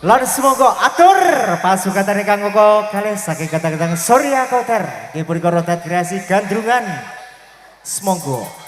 Lan semoga atur pasukan dari kang koko kali saking kata-kata Surya Koter kipun korotat kreasi gandrungan semoga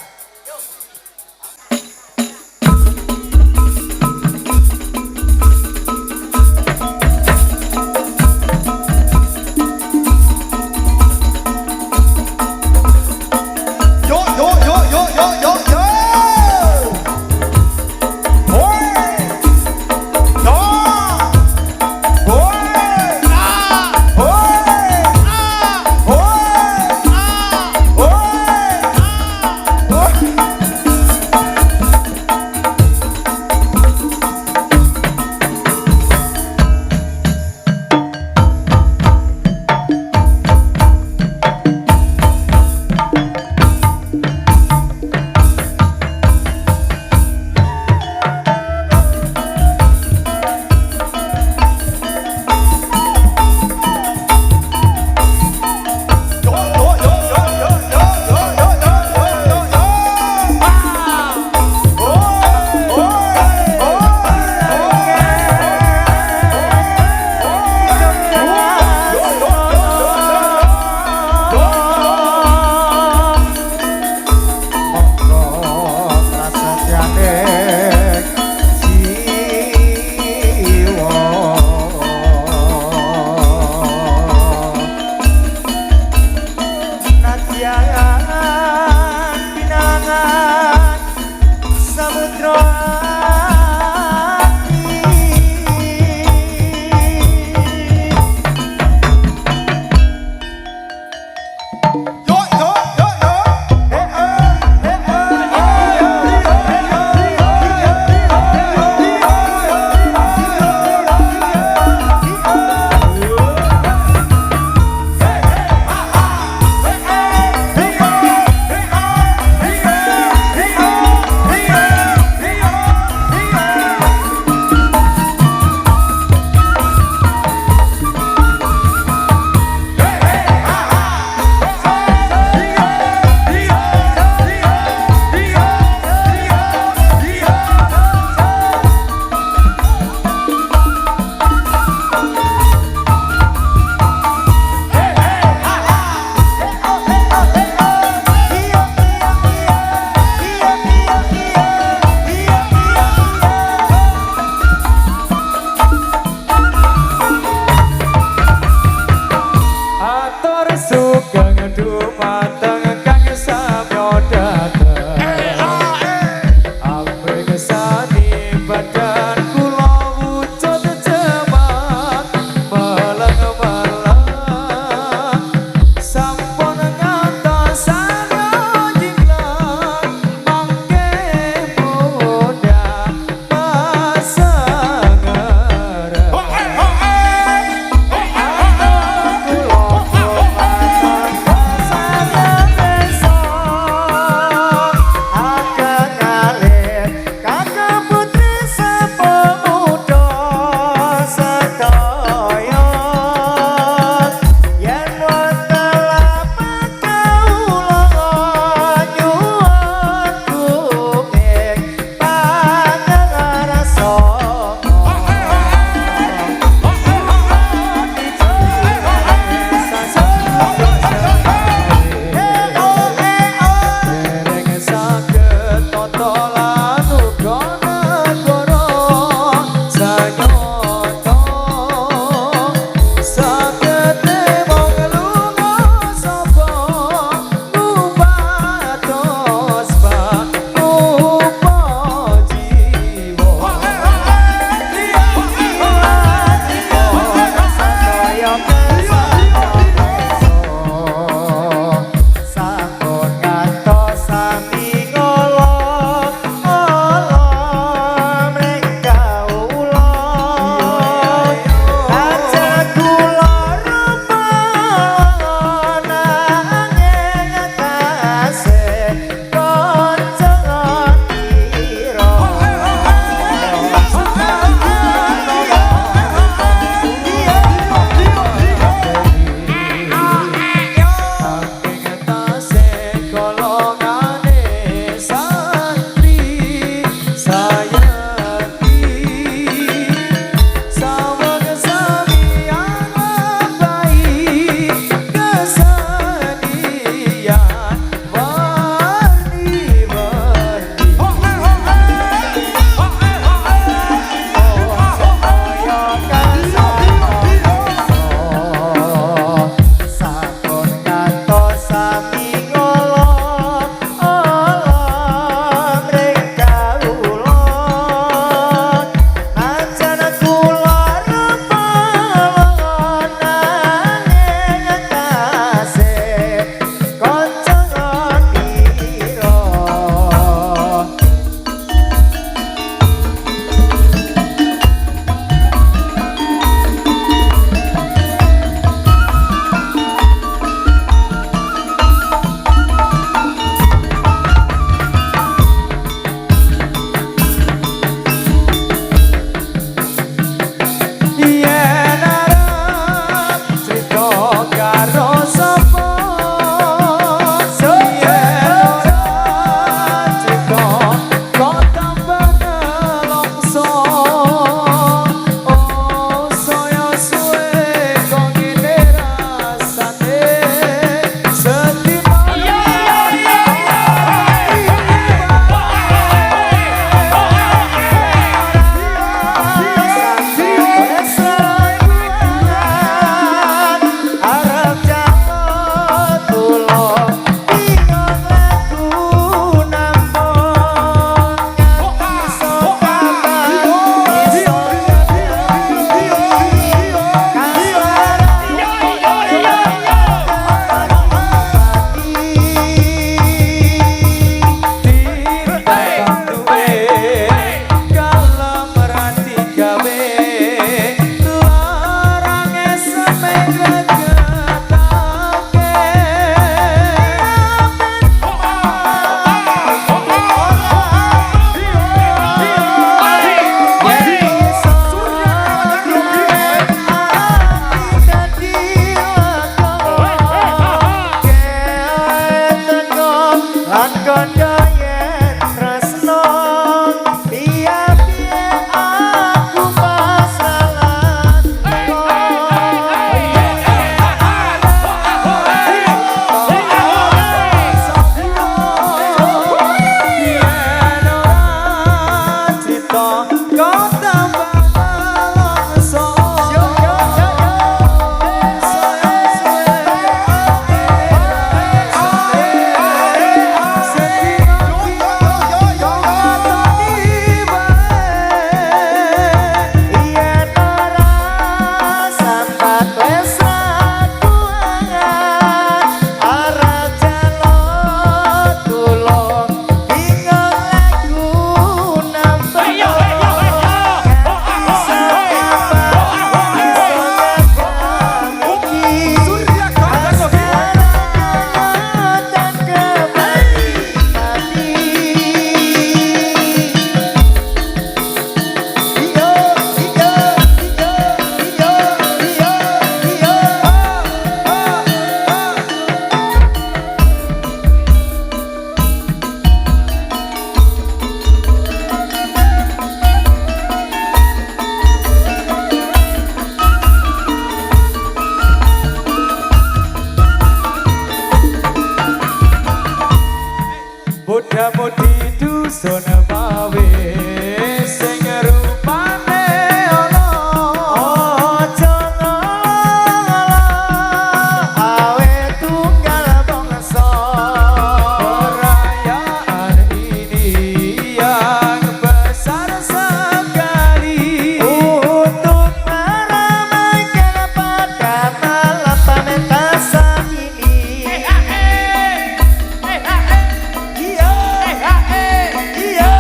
Muda-mudi dusun mawe sing rupane ana Aja ngolah awe tunggal bangsa. perayaan ini yang besar sekali Untuk meramaikan pada malam pementasan ini. Iya.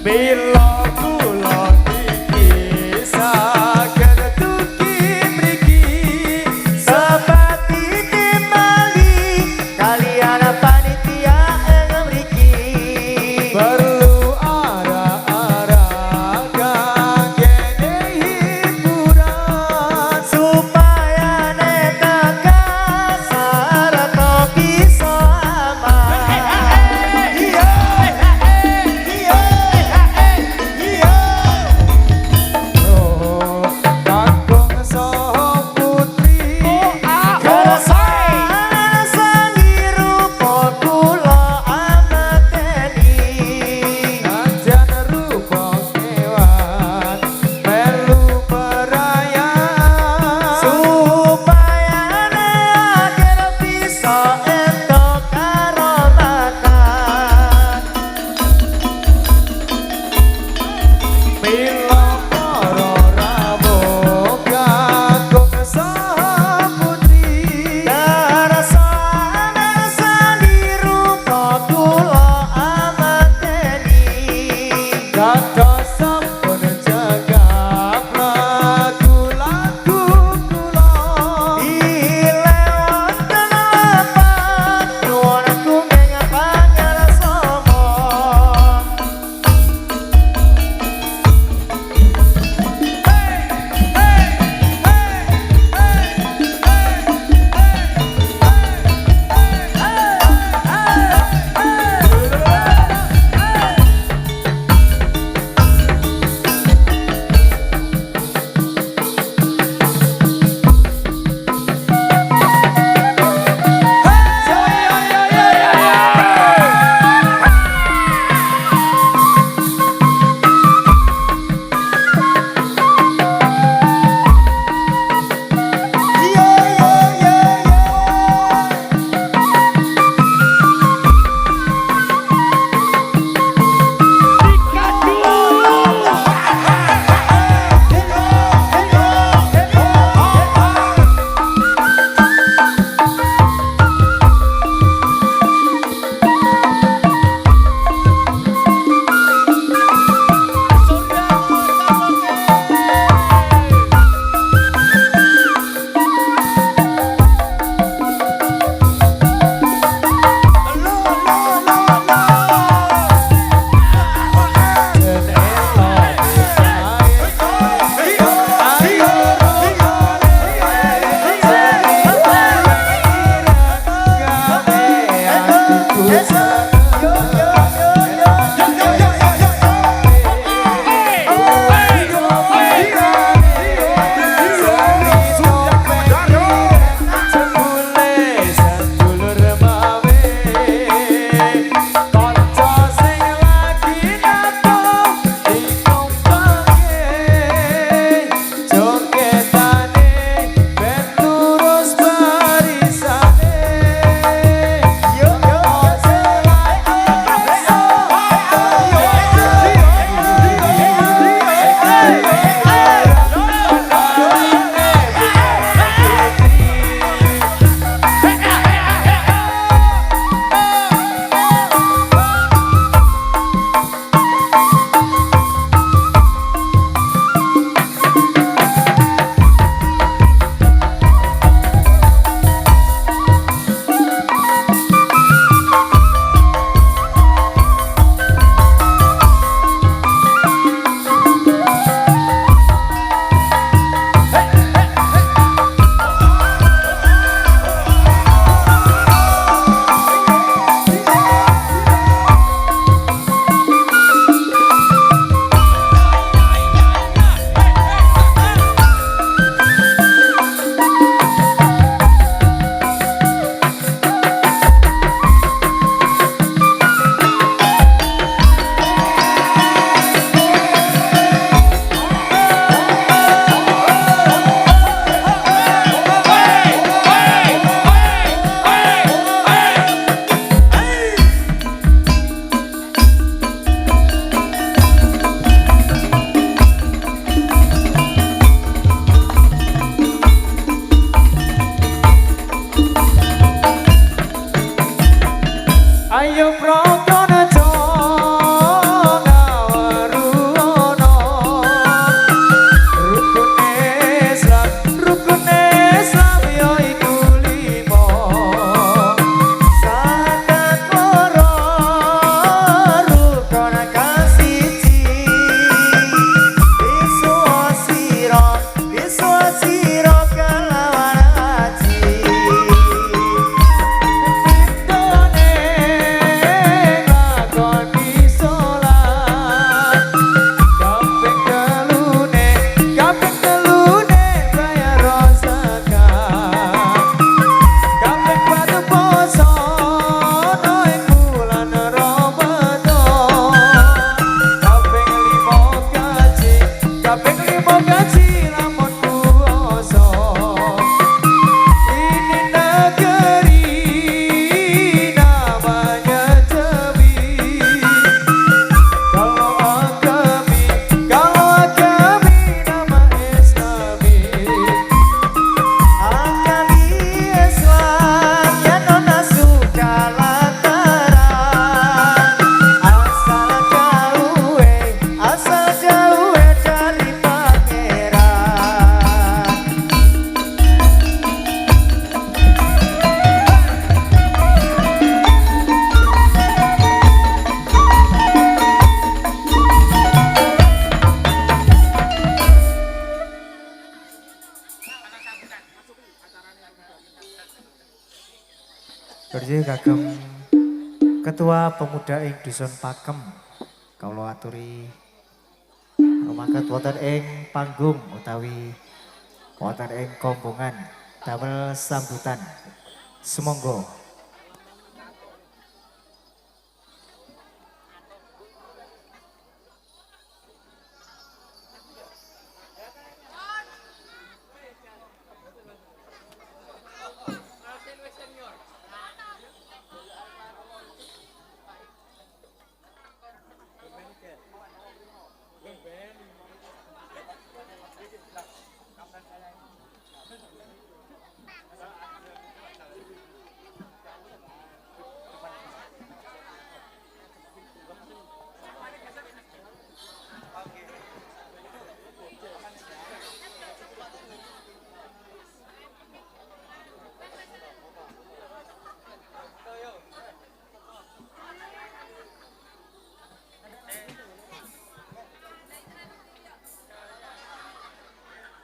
Bila kula niki saged tuki mriki Seperti timbali kalian panitia ing mriki. perlu arah-arah kangge hiburan Supaya netekan sarta bisa aman. Iya. Kakung saha putri Kerasaan seni rupa kula amateni. Najan rupa kewan melu perayaan Supaya akhir bisa entuk karomatan. Mila para rawuh kakung saha putri Kerasaan seni rupa kula amateni. kados sampun jagap lagu-lagu kula Ile wonten lapat nuwun kumeng pangarsama. Nggih kagem Ketua Pemuda ing Dusun Pakem kawula aturi rumaket wonten ing panggung utawi wonten ing kombongan damel sambutan. Sumangga.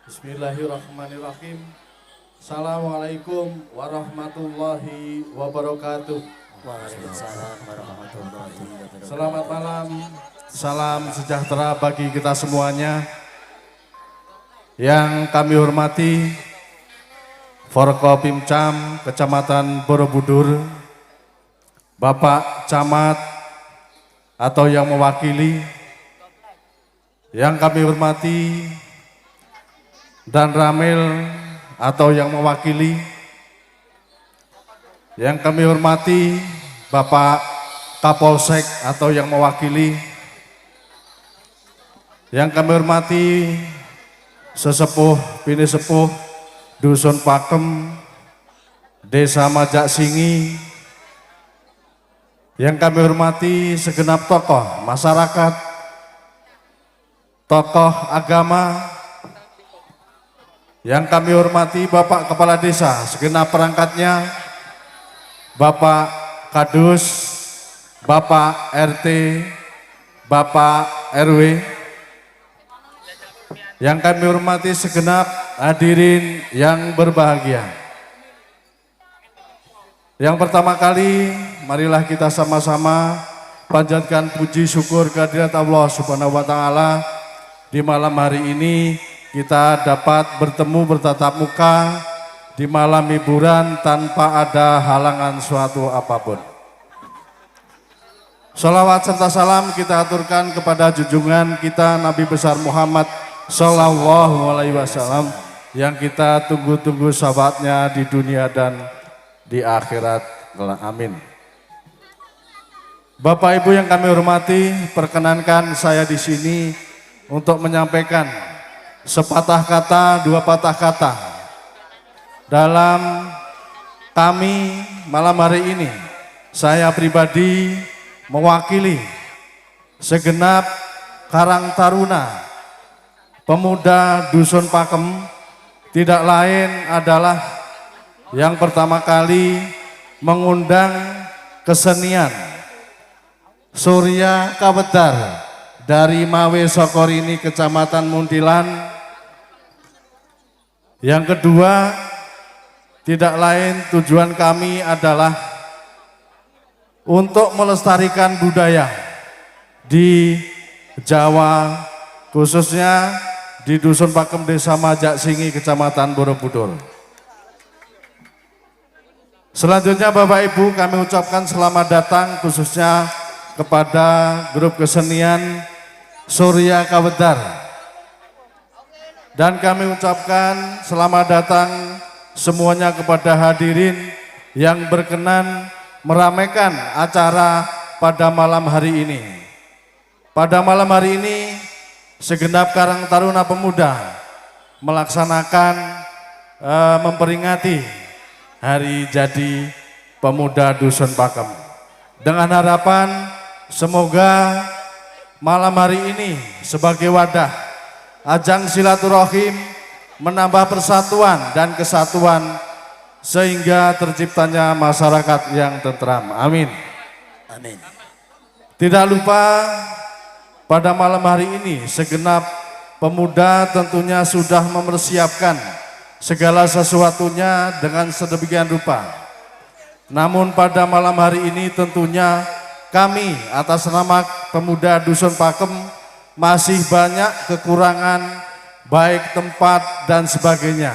Bismillahirrahmanirrahim. Assalamualaikum warahmatullahi wabarakatuh. Waalaikumsalam warahmatullahi wabarakatuh. Selamat malam, salam sejahtera bagi kita semuanya. Yang kami hormati Forkopimcam Kecamatan Borobudur, Bapak Camat atau yang mewakili. Yang kami hormati dan Ramil atau yang mewakili. Yang kami hormati Bapak Kapolsek atau yang mewakili. Yang kami hormati sesepuh bini sepuh Dusun Pakem, Desa Majak Singi. Yang kami hormati segenap tokoh masyarakat, tokoh agama. Yang kami hormati Bapak Kepala Desa, segenap perangkatnya, Bapak Kadus, Bapak RT, Bapak RW. Yang kami hormati segenap hadirin yang berbahagia. Yang pertama kali, marilah kita sama-sama panjatkan puji syukur kehadirat Allah Subhanahu wa Ta'ala. Di malam hari ini kita dapat bertemu bertatap muka di malam hiburan tanpa ada halangan suatu apapun. Salawat serta salam kita aturkan kepada junjungan kita Nabi besar Muhammad Sallallahu Alaihi Wasallam yang kita tunggu-tunggu sahabatnya di dunia dan di akhirat. Amin. Bapak Ibu yang kami hormati, perkenankan saya di sini untuk menyampaikan sepatah kata, dua patah kata dalam kami malam hari ini. Saya pribadi mewakili segenap Karang Taruna pemuda Dusun Pakem, tidak lain adalah yang pertama kali mengundang kesenian Surya Kawedar dari Mawe Sokorini Kecamatan Muntilan. Yang kedua, tidak lain tujuan kami adalah untuk melestarikan budaya di Jawa, khususnya di Dusun Pakem Desa Majak Singi Kecamatan Borobudur. Selanjutnya Bapak Ibu, kami ucapkan selamat datang khususnya kepada grup kesenian Surya Kawedar. Dan kami ucapkan selamat datang semuanya kepada hadirin yang berkenan meramaikan acara pada malam hari ini. Pada malam hari ini segenap Karang Taruna Pemuda melaksanakan memperingati Hari Jadi Pemuda Dusun Pakem. Dengan harapan semoga malam hari ini sebagai wadah ajang silaturahim menambah persatuan dan kesatuan sehingga terciptanya masyarakat yang tentram. Amin. Amin. Tidak lupa pada malam hari ini segenap pemuda tentunya sudah mempersiapkan segala sesuatunya dengan sedemikian rupa. Namun pada malam hari ini tentunya kami atas nama pemuda Dusun Pakem masih banyak kekurangan baik tempat dan sebagainya.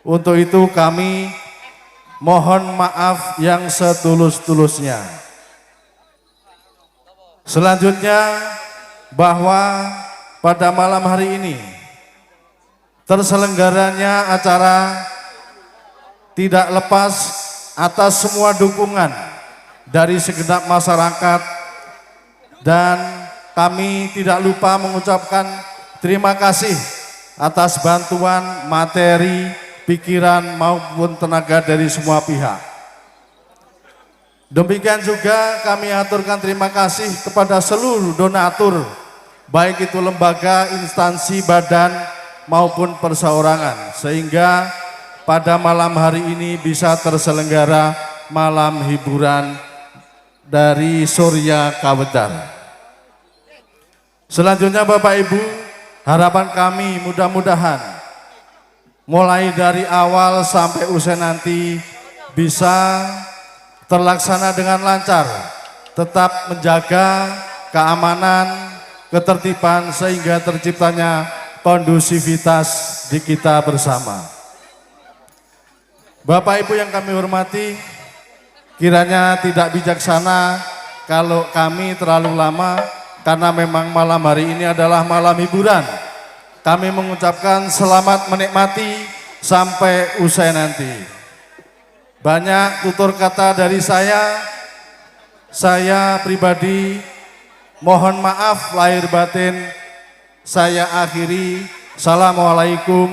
Untuk itu kami mohon maaf yang setulus-tulusnya. Selanjutnya bahwa pada malam hari ini terselenggaranya acara tidak lepas atas semua dukungan dari segenap masyarakat, dan kami tidak lupa mengucapkan terima kasih atas bantuan materi, pikiran maupun tenaga dari semua pihak. Demikian juga kami aturkan terima kasih kepada seluruh donatur, baik itu lembaga, instansi, badan maupun perseorangan, sehingga pada malam hari ini bisa terselenggara malam hiburan dari Surya Kawetar. Selanjutnya Bapak Ibu, harapan kami mudah-mudahan mulai dari awal sampai usai nanti bisa terlaksana dengan lancar, tetap menjaga keamanan, ketertiban sehingga terciptanya kondusivitas di kita bersama. Bapak Ibu yang kami hormati, kiranya tidak bijaksana kalau kami terlalu lama, karena memang malam hari ini adalah malam hiburan. Kami mengucapkan selamat menikmati sampai usai nanti. Banyak tutur kata dari saya pribadi mohon maaf lahir batin. Saya akhiri. Assalamualaikum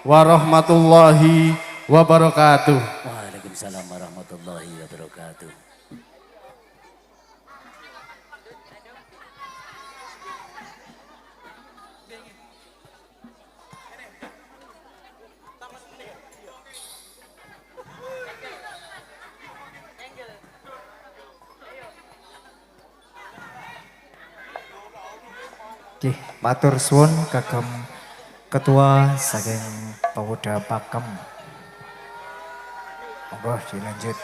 warahmatullahi wabarakatuh. Waalaikumsalam warahmatullahi wabarakatuh. Oke, matur suwun kagem ketua saking pemuda Pakem. Monggo dilanjut.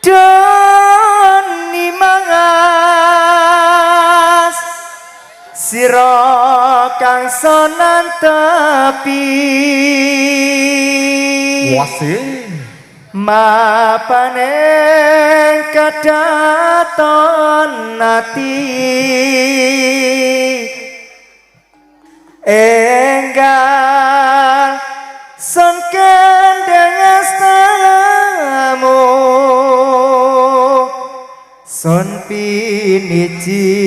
Doni mangas sira kang sonan tepi. Wasih. Mapane kadaton nati enggal son kendeng astamu son piniji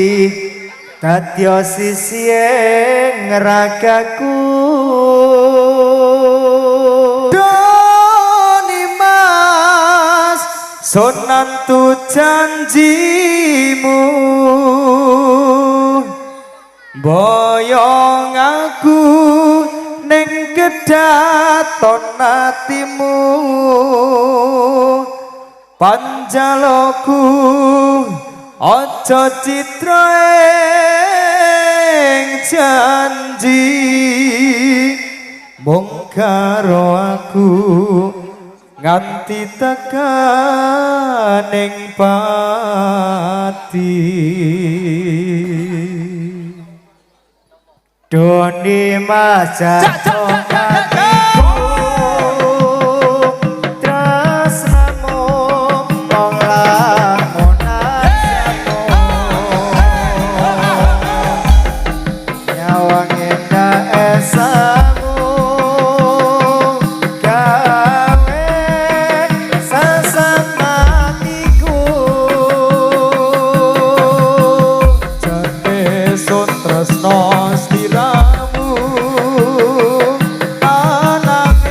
kadya sisieng ragaku. Sonantu janjimu boyong aku ning kedaton atimu panjaloku aja citra ing janji mung karo aku nganti tekaning pati. Doni maja tresnamu mong lamunamu nyawang endah esamu Tresno sliramu anak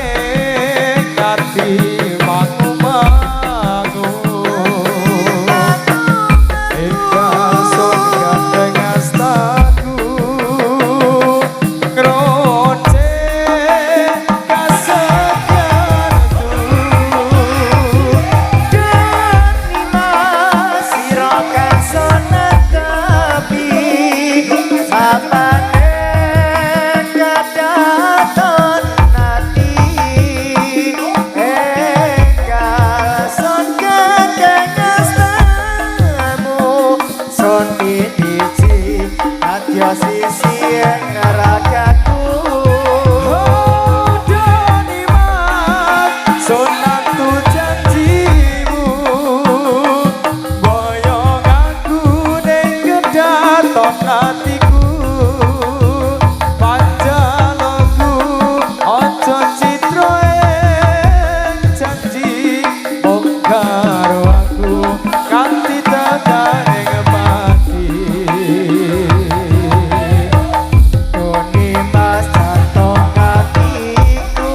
mung karo aku kanthi tekaning pati Tuni mas jatuh hatiku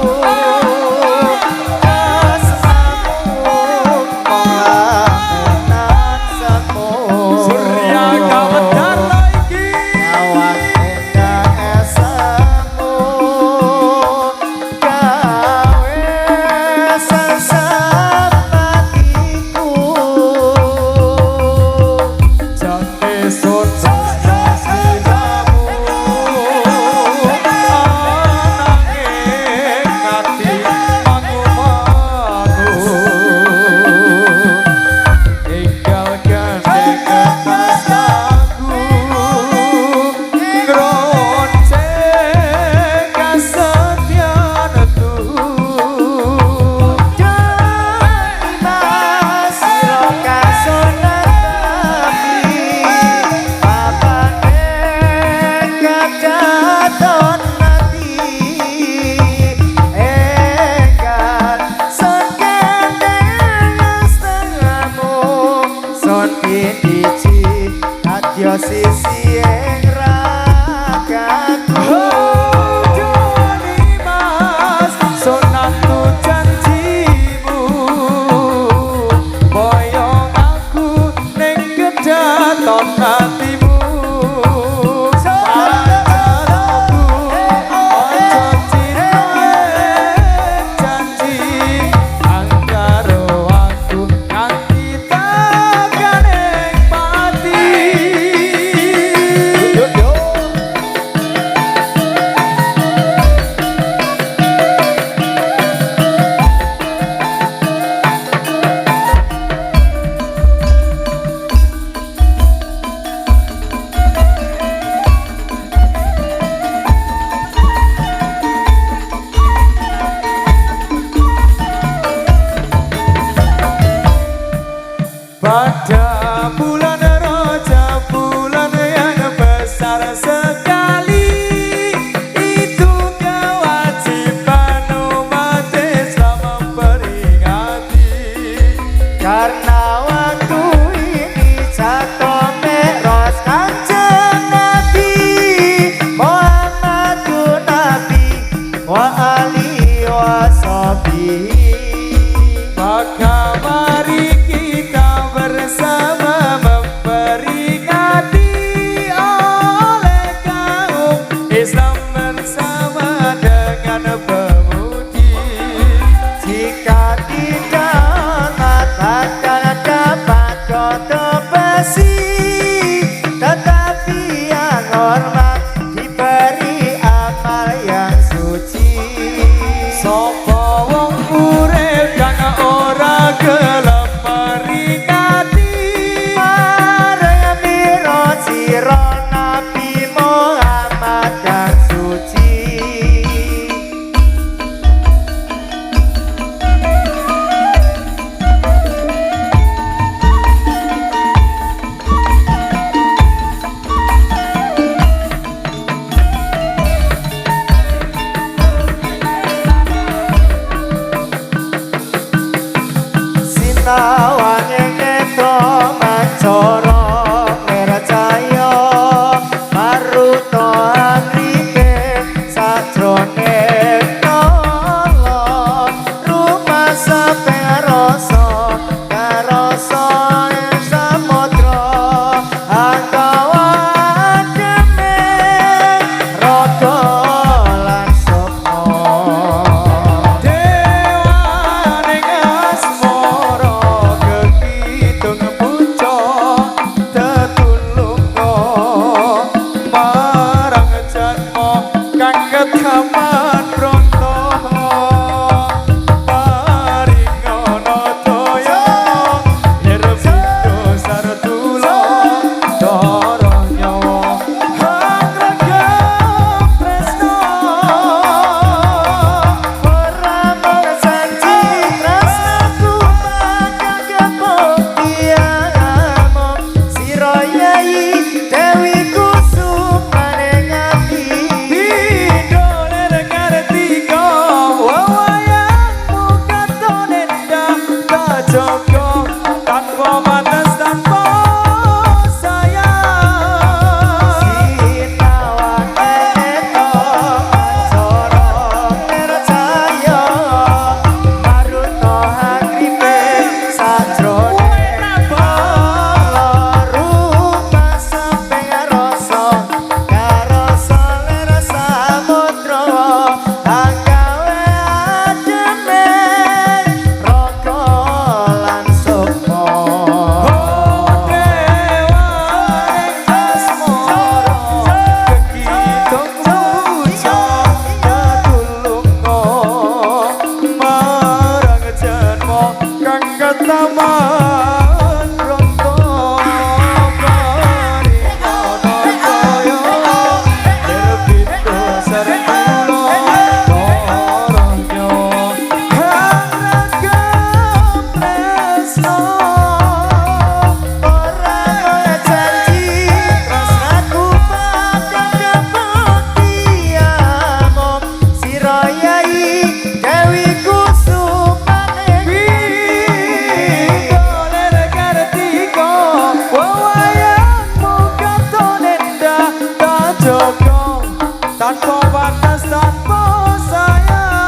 Asmamu melakukan semua Surya kawedar lagi Nyawang endang esamu Gawe sesat hatiku jane sun sasiramu ananging ati mangu-mangu enggal gandeng ketas aku ngronceng kesetiaan tuh Mas sira kasonati papane kadaton ati enggal sekendeng setengahmu son pindici adya sisi ing ragaku Joni mas sonatu janjimu boyong aku ning kedaton hatimu Saranku ojo cinta janji angkaro aku nganti tekaning pati Pada bulan Rajab, bulan yang besar sekali, itu kewajiban umat Islam memperingati. karena waktu ini jatuh mi'raj kanjeng Nabi Muhammadun Nabi wa alihi wa sahbihi Maka mari kita bersama memperingati oleh kaum Islam bersama dengan pemudi. jika tidak takkan dapat kota besi tetapi yang hormat diberi amal yang suci Sopo wong urip kang ora gelem peringati Marang miro siro Nabi Muhammad yang suci Sinawanging netra mancara mercaya maruta amrike sajroning nala rumah sampe rasa karasa ing samudra angkawa ademe raga lan sukma Dewaning asmara kekitung pucuk taman ronto maringono koyo terbitu sertulo koronyo haragam tresno Orang oleh janji Rasraku pada kebaktiamu Sirayai Dewi Kusumane Doler kartiko wawayangmu katon endah tak joko tanpa batas tanpa sayang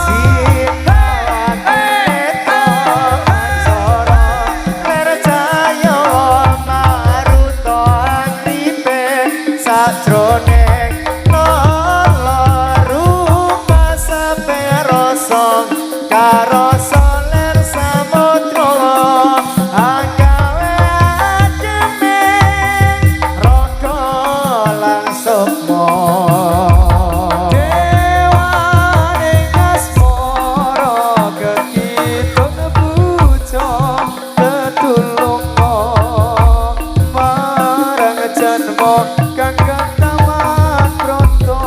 Sitawa Keto Ansoro Percaya Maruto Angripe Sajroning Lolo Rumah Sampai Rosong Karo Soler Samudro Anggawe Ademe Roko Langsung dewane asmara kekitung puja tetulunga marang janma kang kataman pronto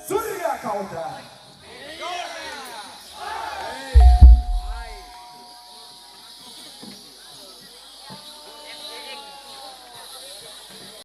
Surya Kauda.